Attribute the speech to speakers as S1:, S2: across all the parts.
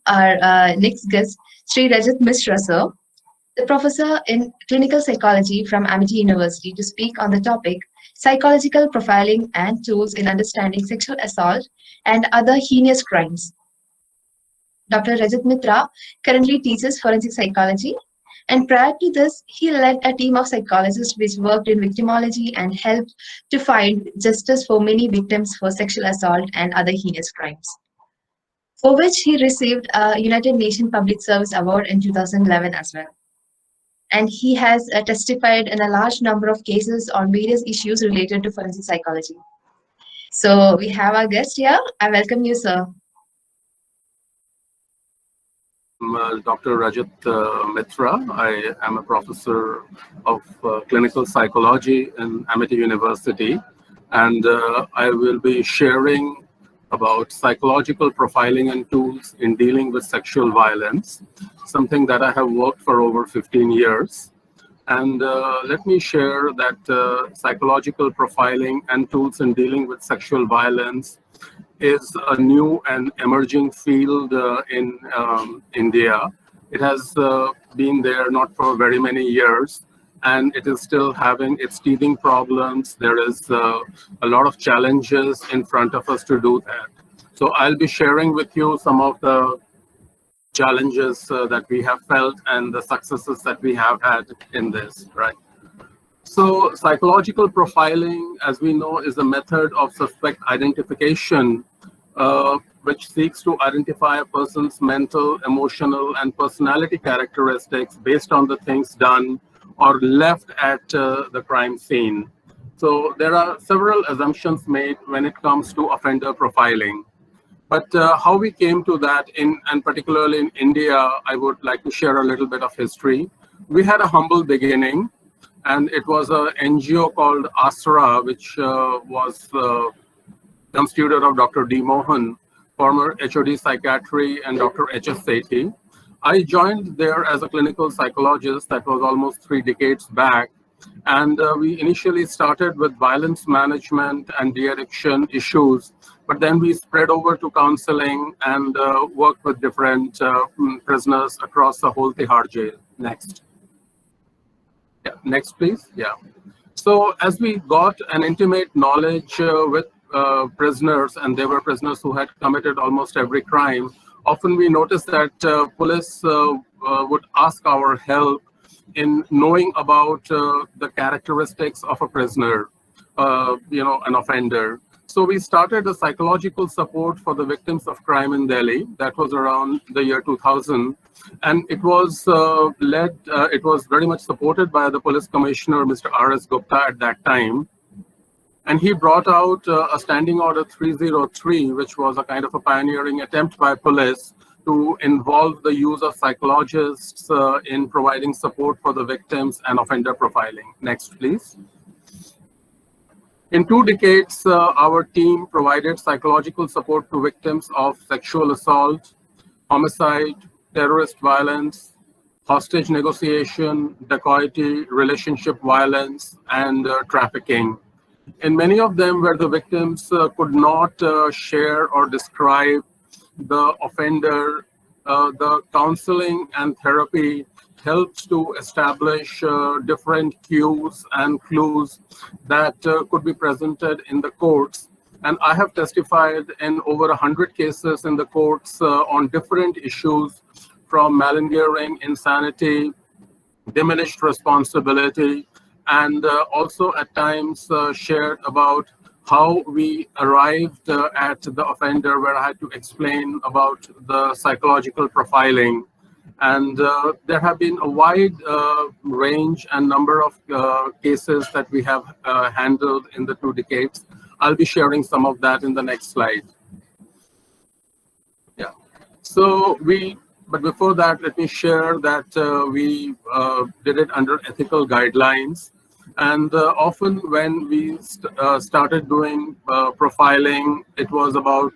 S1: our next guest, Shri Rajat Mitra, sir, the professor in clinical psychology from Amity University, to speak on the topic psychological profiling and tools in understanding sexual assault and other heinous crimes. Dr. Rajat Mitra currently teaches forensic psychology, and prior to this, he led a team of psychologists which worked in victimology and helped to find justice for many victims for sexual assault and other heinous crimes, for which he received a United Nations Public Service Award in 2011 as well. And he has testified in a large number of cases on various issues related to forensic psychology. So we have our guest here. I welcome you, sir.
S2: Dr. Rajat Mitra. I am a professor of clinical psychology in Amity University, and I will be sharing about psychological profiling and tools in dealing with sexual violence, something that I have worked for over 15 years. And let me share that psychological profiling and tools in dealing with sexual violence is a new and emerging field in India. It has been there not for very many years, and it is still having its teething problems. There is a lot of challenges in front of us to do that. So I'll be sharing with you some of the challenges that we have felt and the successes that we have had in this, right? So psychological profiling, as we know, is a method of suspect identification which seeks to identify a person's mental, emotional, and personality characteristics based on the things done or left at the crime scene. So there are several assumptions made when it comes to offender profiling. But how we came to that, and particularly in India, I would like to share a little bit of history. We had a humble beginning, and it was an NGO called ASRA, which was constituted of Dr. D. Mohan, former HOD Psychiatry, and Dr. H.S. Sethi. I joined there as a clinical psychologist. That was almost 3 decades back. And we initially started with violence management and de-addiction issues, but then we spread over to counseling and worked with different prisoners across the whole Tihar jail. Next. Yeah, next, please. Yeah. So as we got an intimate knowledge with prisoners, and there were prisoners who had committed almost every crime, often we noticed that police would ask our help in knowing about the characteristics of a prisoner, an offender. So we started a psychological support for the victims of crime in Delhi. That was around the year 2000. And it was it was very much supported by the police commissioner, Mr. R.S. Gupta, at that time. And he brought out a Standing Order 303, which was a kind of a pioneering attempt by police to involve the use of psychologists in providing support for the victims and offender profiling. Next, please. In 2 decades, our team provided psychological support to victims of sexual assault, homicide, terrorist violence, hostage negotiation, dacoity, relationship violence, and trafficking. In many of them, where the victims could not share or describe the offender, the counseling and therapy helps to establish different cues and clues that could be presented in the courts. And I have testified in over 100 cases in the courts on different issues, from malingering, insanity, diminished responsibility, and also at times shared about how we arrived at the offender, where I had to explain about the psychological profiling. And there have been a wide range and number of cases that we have handled in the 2 decades. I'll be sharing some of that in the next slide. Yeah. So but before that, let me share that we did it under ethical guidelines. And often when we started doing profiling, it was about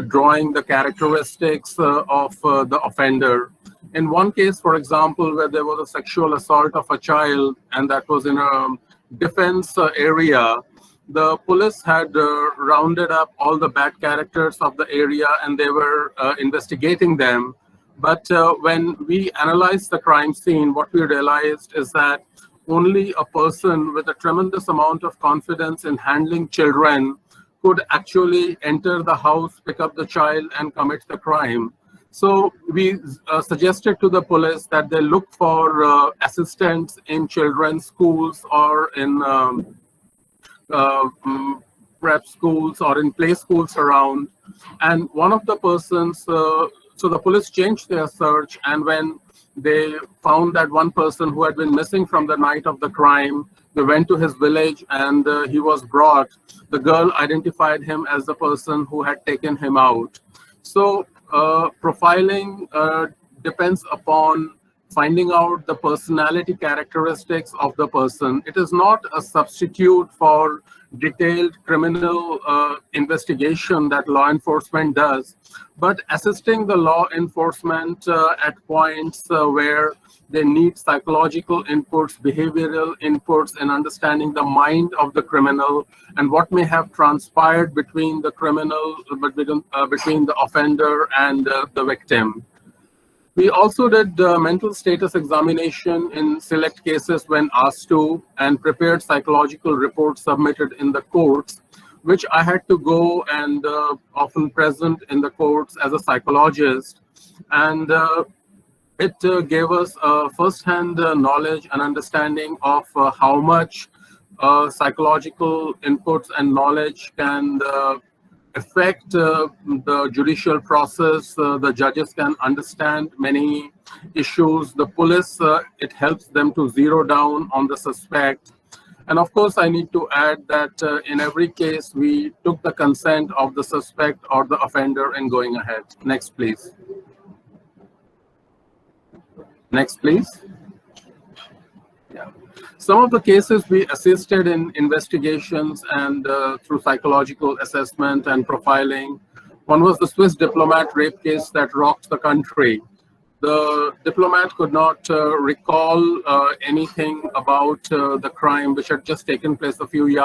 S2: drawing the characteristics of the offender. In one case, for example, where there was a sexual assault of a child, and that was in a defense area, the police had rounded up all the bad characters of the area and they were investigating them. But when we analyzed the crime scene, what we realized is that only a person with a tremendous amount of confidence in handling children could actually enter the house, pick up the child, and commit the crime. So we suggested to the police that they look for assistants in children's schools or in prep schools or in play schools around. And one of the persons, so the police changed their search, and when they found that one person who had been missing from the night of the crime, they went to his village and he was brought. The girl identified him as the person who had taken him out. So profiling depends upon finding out the personality characteristics of the person. It is not a substitute for detailed criminal investigation that law enforcement does, but assisting the law enforcement at points where they need psychological inputs, behavioral inputs, and understanding the mind of the criminal and what may have transpired between the criminal, between the offender and the victim. We also did mental status examination in select cases when asked to, and prepared psychological reports submitted in the courts, which I had to go and often present in the courts as a psychologist. And it gave us first-hand knowledge and understanding of how much psychological inputs and knowledge can affect the judicial process. The judges can understand many issues. The police, it helps them to zero down on the suspect. And of course, I need to add that in every case, we took the consent of the suspect or the offender in going ahead. Next, please. Next, please. Yeah. Some of the cases we assisted in investigations and through psychological assessment and profiling. One was the Swiss diplomat rape case that rocked the country. The diplomat could not recall anything about the crime which had just taken place a few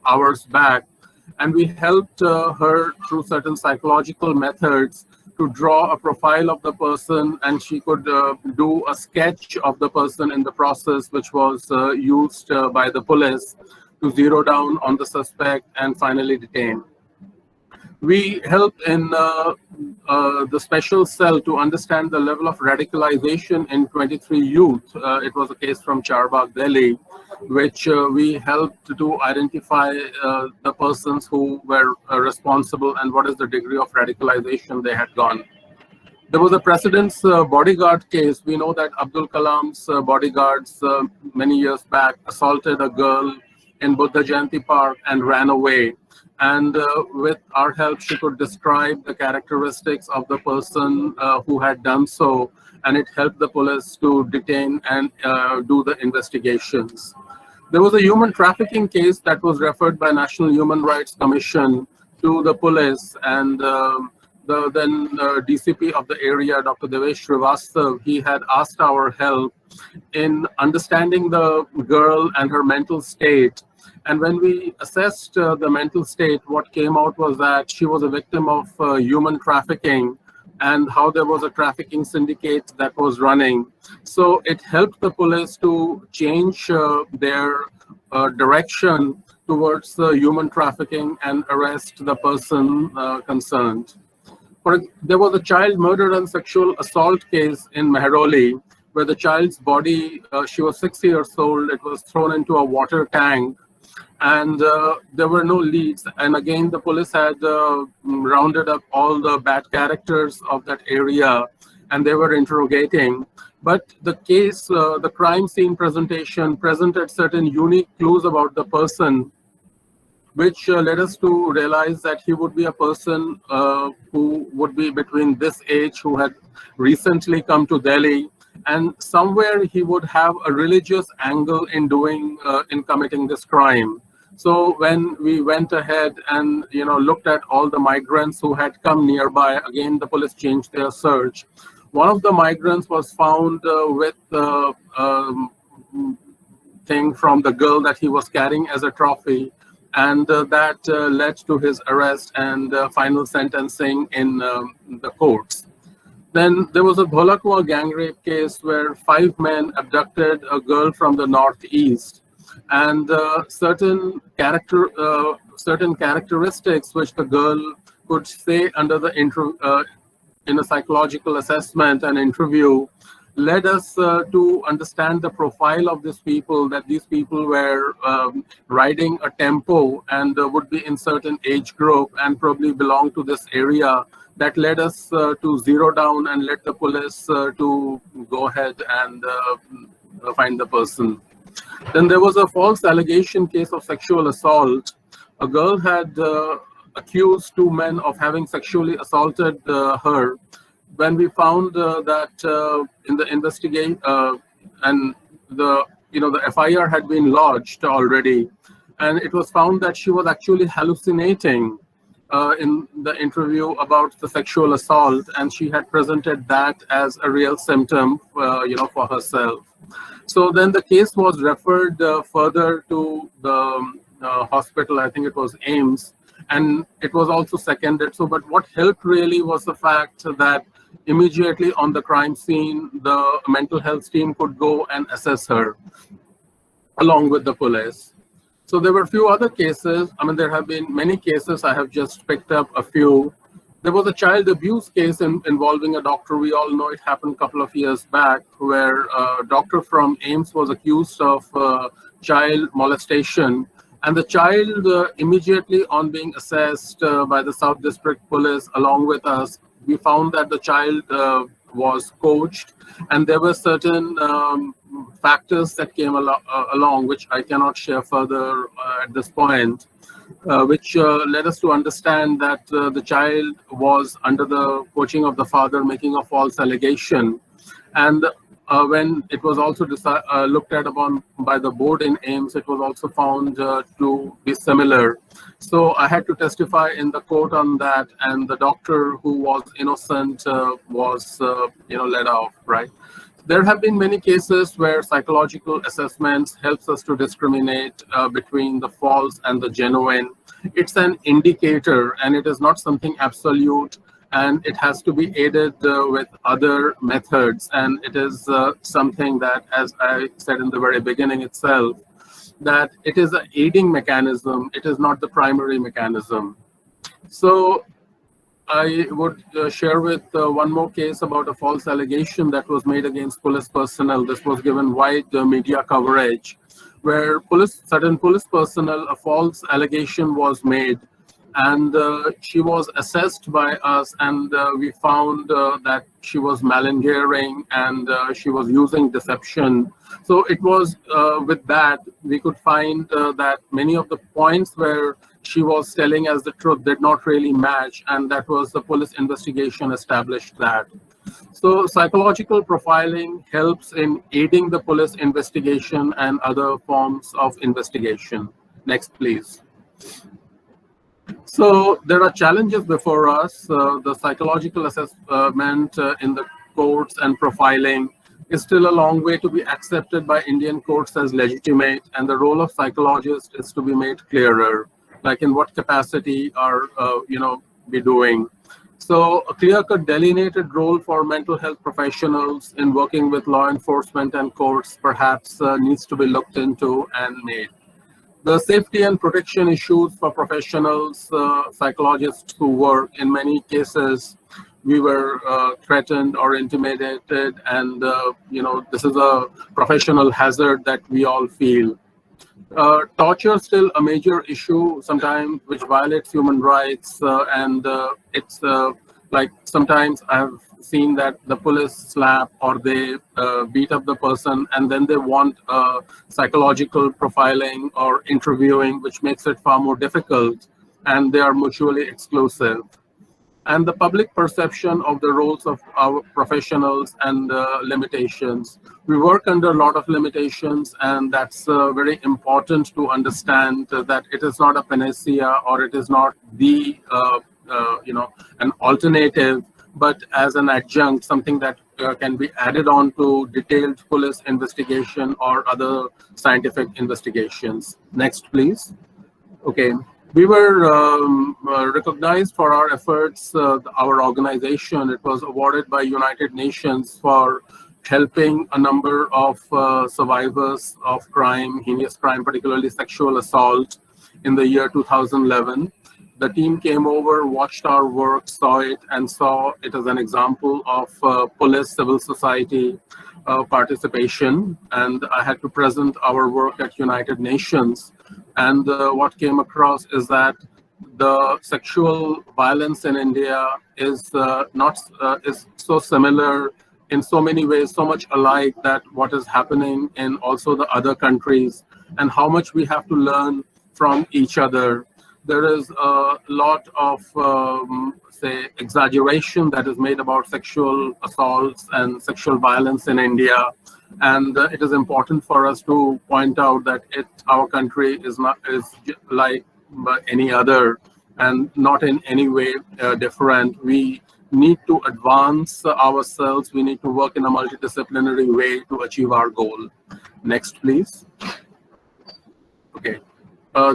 S2: hours back. And we helped her through certain psychological methods to draw a profile of the person, and she could do a sketch of the person in the process, which was used by the police to zero down on the suspect and finally detain. We helped in the special cell to understand the level of radicalization in 23 youth. It was a case from Charbagh, Delhi, which we helped to identify the persons who were responsible and what is the degree of radicalization they had gone. There was a president's bodyguard case. We know that Abdul Kalam's bodyguards many years back assaulted a girl in Buddha Jayanti Park and ran away. And with our help, she could describe the characteristics of the person who had done so, and it helped the police to detain and do the investigations. There was a human trafficking case that was referred by National Human Rights Commission to the police, and the then DCP of the area, Dr. Devesh Srivastav, he had asked our help in understanding the girl and her mental state. And when we assessed the mental state, what came out was that she was a victim of human trafficking and how there was a trafficking syndicate that was running. So it helped the police to change their direction towards human trafficking and arrest the person concerned. There was a child murder and sexual assault case in Mehroli, where the child's body, she was 6 years old, it was thrown into a water tank. And there were no leads. And again, the police had rounded up all the bad characters of that area, and they were interrogating. But the case, the crime scene presentation presented certain unique clues about the person, which led us to realize that he would be a person who would be between this age, who had recently come to Delhi, and somewhere he would have a religious angle in committing this crime. So when we went ahead and looked at all the migrants who had come nearby, again the police changed their search. One of the migrants was found with thing from the girl that he was carrying as a trophy, and that led to his arrest and final sentencing in the courts. Then there was a Dholakua gang rape case where 5 men abducted a girl from the northeast, and certain characteristics which the girl could say under the in a psychological assessment and interview led us to understand the profile of these people, that these people were riding a tempo and would be in certain age group and probably belong to this area. That led us to zero down and let the police to go ahead and find the person. Then there was a false allegation case of sexual assault. A girl had accused 2 men of having sexually assaulted her. When we found that in the investigation and the FIR had been lodged already, and it was found that she was actually hallucinating in the interview about the sexual assault, and she had presented that as a real symptom, for herself. So then the case was referred further to the hospital. I think it was AIMS, and it was also seconded. So, but what helped really was the fact that immediately on the crime scene, the mental health team could go and assess her along with the police. So there were a few other cases. I mean, there have been many cases. I have just picked up a few. There was a child abuse case involving a doctor. We all know it happened a couple of years back, where a doctor from AIMS was accused of child molestation. And the child immediately on being assessed by the South District Police along with us, we found that the child was coached, and there were certain factors that came along, which I cannot share further at this point, which led us to understand that the child was under the coaching of the father making a false allegation. And when it was also looked at upon by the board in AIMS, it was also found to be similar. So I had to testify in the court on that, and the doctor who was innocent was let off, right? There have been many cases where psychological assessments helps us to discriminate between the false and the genuine. It's an indicator, and it is not something absolute, and it has to be aided with other methods. And it is something that, as I said in the very beginning itself, that it is an aiding mechanism. It is not the primary mechanism. So I would share with one more case about a false allegation that was made against police personnel. This was given wide media coverage, where certain police personnel, a false allegation was made, and she was assessed by us, and we found that she was malingering and she was using deception. So it was with that, we could find that many of the points where she was telling us the truth did not really match, and that was the police investigation established that. So psychological profiling helps in aiding the police investigation and other forms of investigation. Next, please. So there are challenges before us. The psychological assessment in the courts and profiling is still a long way to be accepted by Indian courts as legitimate, and the role of psychologists is to be made clearer, like in what capacity are be doing. So a clear-cut delineated role for mental health professionals in working with law enforcement and courts perhaps needs to be looked into and made. The safety and protection issues for professionals, psychologists who work, in many cases, we were threatened or intimidated, and this is a professional hazard that we all feel. Torture is still a major issue sometimes, which violates human rights, and it's like sometimes I've seen that the police slap or they beat up the person, and then they want psychological profiling or interviewing, which makes it far more difficult, and they are mutually exclusive. And the public perception of the roles of our professionals and limitations. We work under a lot of limitations, and that's very important to understand that it is not a panacea, or it is not the an alternative, but as an adjunct, something that can be added on to detailed police investigation or other scientific investigations. Next, please. Okay, we were recognized for our efforts. Our organization, it was awarded by United Nations for helping a number of survivors of crime, heinous crime, particularly sexual assault, in the year 2011. The team came over, watched our work, saw it, and saw it as an example of police civil society participation. And I had to present our work at United Nations. And what came across is that the sexual violence in India is not is so similar in so many ways, so much alike, that what is happening in also the other countries, and how much we have to learn from each other. There is a lot of say exaggeration that is made about sexual assaults and sexual violence in India, and it is important for us to point out that our country is like any other, and not in any way different. We need to advance ourselves. We need to work in a multidisciplinary way to achieve our goal. Next, please. Okay.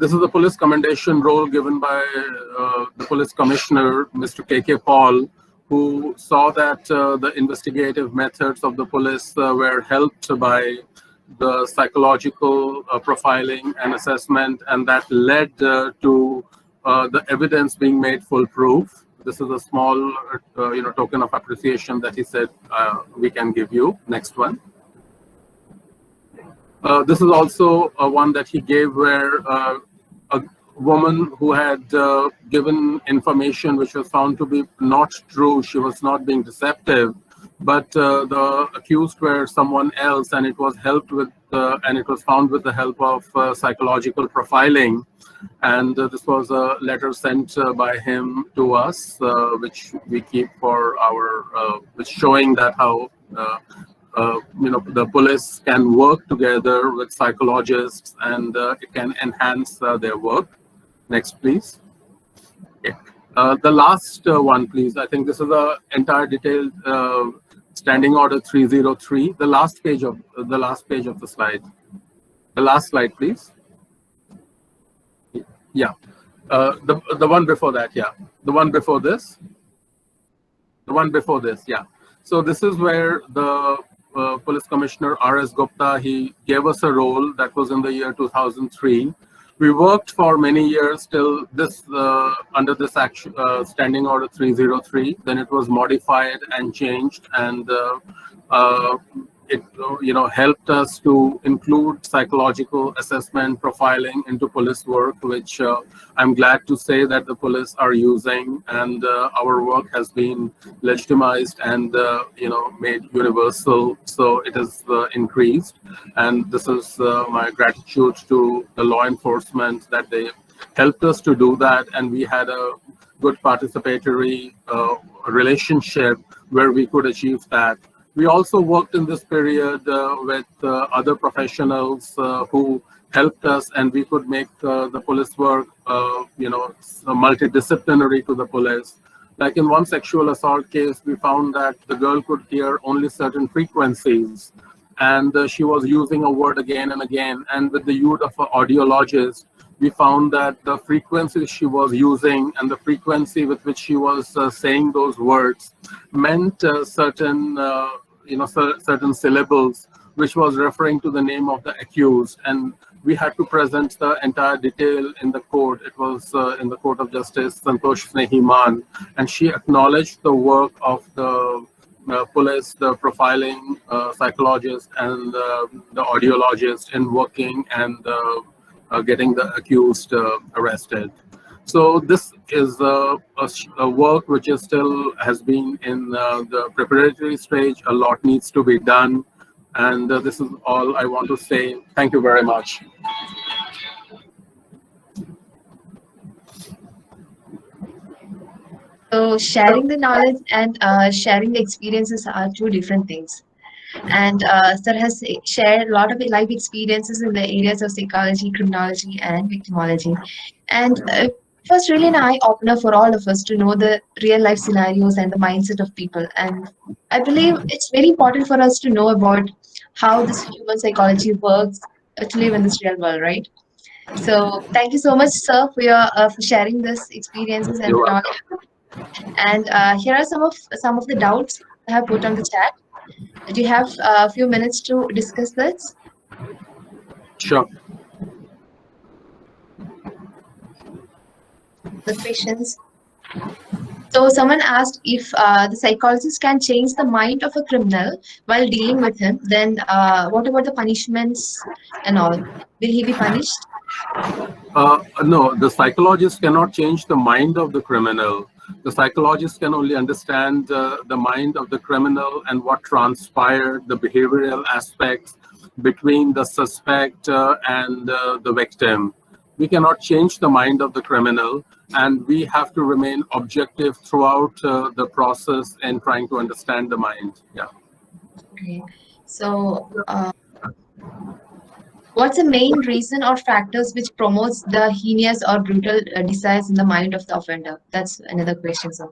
S2: This is the police commendation role given by the police commissioner, Mr. K.K. Paul, who saw that the investigative methods of the police were helped by the psychological profiling and assessment, and that led to the evidence being made foolproof. This is a small token of appreciation that he said we can give you. Next one. This is also one that he gave where a woman who had given information which was found to be not true, she was not being deceptive, but the accused were someone else, and it was helped with and it was found with the help of psychological profiling. And this was a letter sent by him to us, which we keep for our, which showing that how the police can work together with psychologists, and it can enhance their work. Next, please. Okay. The last one, please. I think this is the entire detailed Standing Order 303. The last page of the slide. The last slide, please. Yeah. The one before that. Yeah. The one before this. The one before this. Yeah. So this is where the Police Commissioner R.S. Gupta, he gave us a role that was in the year 2003. We worked for many years till this under this action, Standing Order 303. Then it was modified and changed, and it helped us to include psychological assessment profiling into police work, which I'm glad to say that the police are using, and our work has been legitimized and made universal, so it is increased. And this is my gratitude to the law enforcement that they helped us to do that, and we had a good participatory relationship where we could achieve that. We also worked in this period with other professionals who helped us, and we could make the police work, multidisciplinary to the police. Like in one sexual assault case, we found that the girl could hear only certain frequencies, and she was using a word again and again. And with the use of an audiologist, we found that the frequency she was using and the frequency with which she was saying those words meant certain certain syllables, which was referring to the name of the accused. And we had to present the entire detail in the court. It was in the Court of Justice, Santosh Snehiman, and she acknowledged the work of the police, the profiling psychologist, and the audiologist in working and getting the accused arrested. So this is a work which is still has been in the preparatory stage. A lot needs to be done, and this is all I want to say. Thank you very much.
S1: So sharing the knowledge and sharing the experiences are two different things. And Sir has shared a lot of life experiences in the areas of psychology, criminology, and victimology. And it was really an eye-opener for all of us to know the real-life scenarios and the mindset of people. And I believe it's very important for us to know about how this human psychology works to live in this real world, right? So thank you so much, sir, for sharing this experiences and
S2: You're
S1: the
S2: welcome.
S1: knowledge. And here are some of the doubts I have put on the chat. Do you have a few minutes to discuss this?
S2: Sure.
S1: The questions. So someone asked if the psychologist can change the mind of a criminal while dealing with him. Then what about the punishments and all? Will he be punished?
S2: No, the psychologist cannot change the mind of the criminal. The psychologist can only understand the mind of the criminal and what transpired, the behavioral aspects between the suspect and the victim. We cannot change the mind of the criminal, and we have to remain objective throughout the process in trying to understand the mind. Yeah.
S1: Okay. So what's the main reason or factors which promotes the heinous or brutal desires in the mind of the offender? That's another question, sir.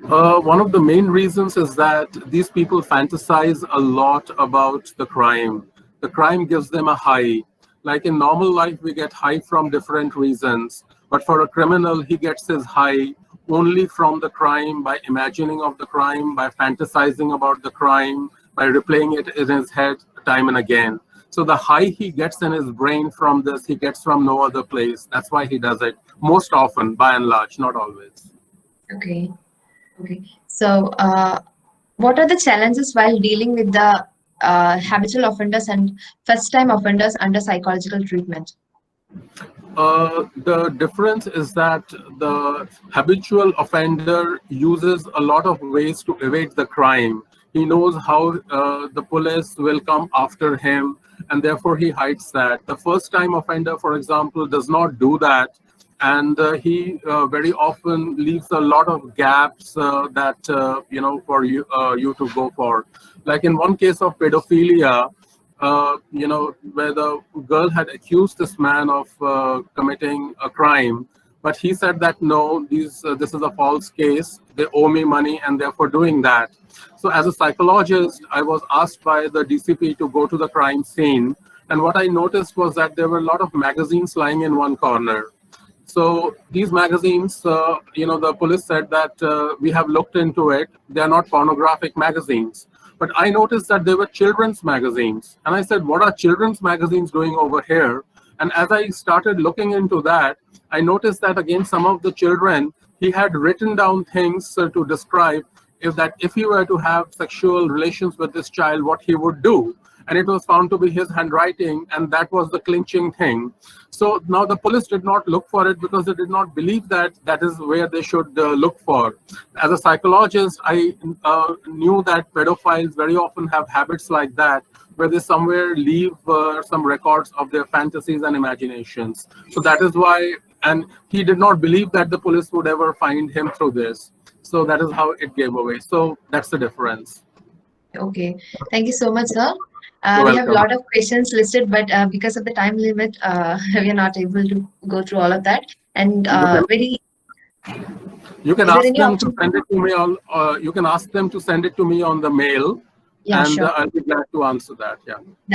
S2: One of the main reasons is that these people fantasize a lot about the crime. The crime gives them a high. Like in normal life, we get high from different reasons. But for a criminal, he gets his high only from the crime, by imagining of the crime, by fantasizing about the crime, by replaying it in his head time and again. So the high he gets in his brain from this, he gets from no other place. That's why he does it most often, by and large, not always.
S1: Okay. Okay. So what are the challenges while dealing with the habitual offenders and first-time offenders under psychological treatment?
S2: The difference is that the habitual offender uses a lot of ways to evade the crime. He knows how the police will come after him, and therefore he hides that. The first-time offender, for example, does not do that, and he very often leaves a lot of gaps that for you to go for. Like in one case of pedophilia, where the girl had accused this man of committing a crime, but he said that no, this is a false case. They owe me money, and therefore doing that. So, as a psychologist, I was asked by the DCP to go to the crime scene, and what I noticed was that there were a lot of magazines lying in one corner. So these magazines, the police said that we have looked into it. They are not pornographic magazines. But I noticed that they were children's magazines. And I said, what are children's magazines doing over here? And as I started looking into that, I noticed that again, some of the children, he had written down things to describe if he were to have sexual relations with this child, what he would do. And it was found to be his handwriting, and that was the clinching thing. So now the police did not look for it because they did not believe that that is where they should look for. As a psychologist, I knew that pedophiles very often have habits like that, where they somewhere leave some records of their fantasies and imaginations. So that is why, and he did not believe that the police would ever find him through this. So that is how it gave away. So that's the difference.
S1: Okay. Thank you so much, sir.
S2: You're
S1: We have a
S2: welcome.
S1: lot of questions listed, but because of the time limit, we are not able to go through all of that. And
S2: You can
S1: is there
S2: ask
S1: any
S2: them to
S1: option?
S2: send it to me on. You can ask them to send it to me on the mail,
S1: Yeah,
S2: and
S1: sure.
S2: I'll be glad to answer that. Yeah.
S1: That's